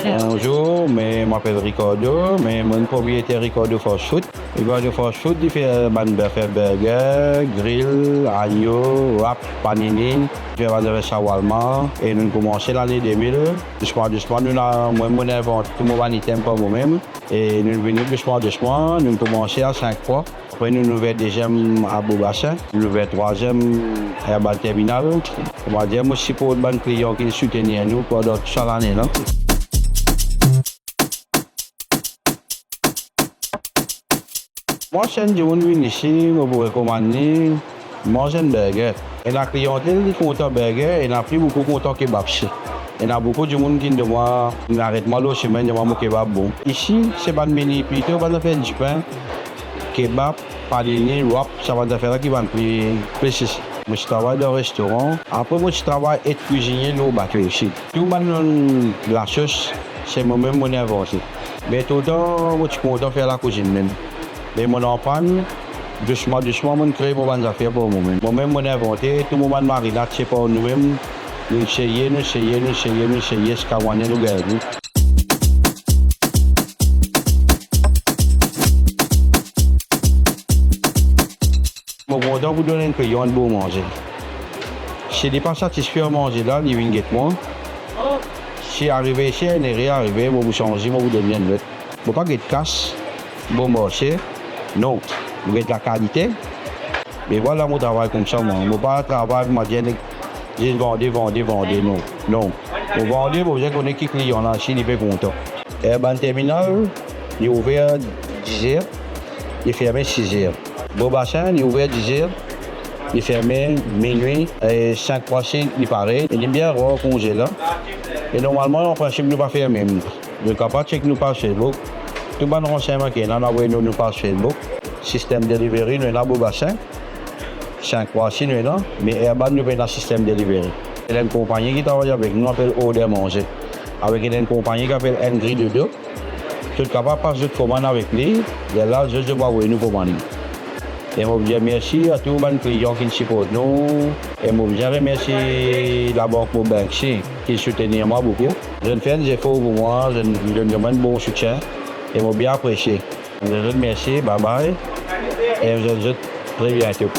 Bonjour, je m'appelle Ricardo, mais mon propriétaire Ricardo Fast Food. Ricardo Fast Food, il fait burger, grill, agneau, wrap, panini, il fait shawarma. Et nous avons commencé l'année 2000. Doucement, nous avons inventé tout mon item pour nous-mêmes. Et nous sommes venus doucement, nous avons commencé à 5 fois. Après, nous avons ouvert deuxième à Beaubassin, nous avons ouvert troisième à Bal Terminal. On va dire aussi pour les clients qui soutiennent nous pendant toute l'année. Moi, je suis ici, je vous recommande de manger un burger. Et la clientèle qui compte un burger, elle a pris beaucoup de kebab. Il y a beaucoup de gens qui demandent arrête-moi le chemin de mon kebab bon. Ici, c'est pas de menu plutôt, on va faire du pain, kebab, panini, wrap, ça va faire qui va plus précis. Moi, je travaille dans un restaurant. Après, moi, je travaille être cuisinier au bateau ici. Tout le monde, la sauce, c'est moi-même qui ai inventé. Mais tout le temps, moi, je suis content de faire la cuisine même. Mais mon enfant, doucement, je crée mon affaire pour moi-même. Moi-même, je l'ai inventé, tout le monde marinade, c'est pour nous-mêmes. Nous essayons, jusqu'à voir nous gagner. Mon content vous donner un client de beau manger. Si il n'est pas satisfait à manger là, il vient guetter moi. Si arrivé ici, il n'est rien arrivé, vous changer, vous donner une lettre. Vous ne pouvez pas guetter casse, bon marché. Non, vous êtes la qualité. Mais voilà mon travail comme ça, moi. Je ne peux pas travailler, je vendez, non. Non. Vous vendez, vous avez qu'on est qui client là, si il est content. Et Bal Terminal, il est ouvert 10h, il est fermé 6h. Beaubassin, il est ouvert 10h, il est fermé minuit, et 5 fois il est pareil. Il est bien rare congé là. Et normalement, en principe, nous ne pas fermer. Nous sommes capables de checker nous par Facebook. Tout le renseignement qui est là, nous par Facebook. Système delivery, nous est là, Beaubassin. 5 fois nous est là, mais Airban nous fait un système delivery. Il y a une compagnie qui travaille avec nous, on appelle Order Manger. Avec une compagnie qui s'appelle Engri de Deux. Tout le capable passe de commande avec lui, et là, je dois voir nous commander. Et je vous dis merci à tous les clients qui nous supportent nous. Et je vous remercie la banque Banksy qui soutient moi beaucoup. Je fais des efforts pour moi, je demande un bon soutien et je vous bien apprécié. Je vous remercie, bye bye. Et je vous dis très bientôt.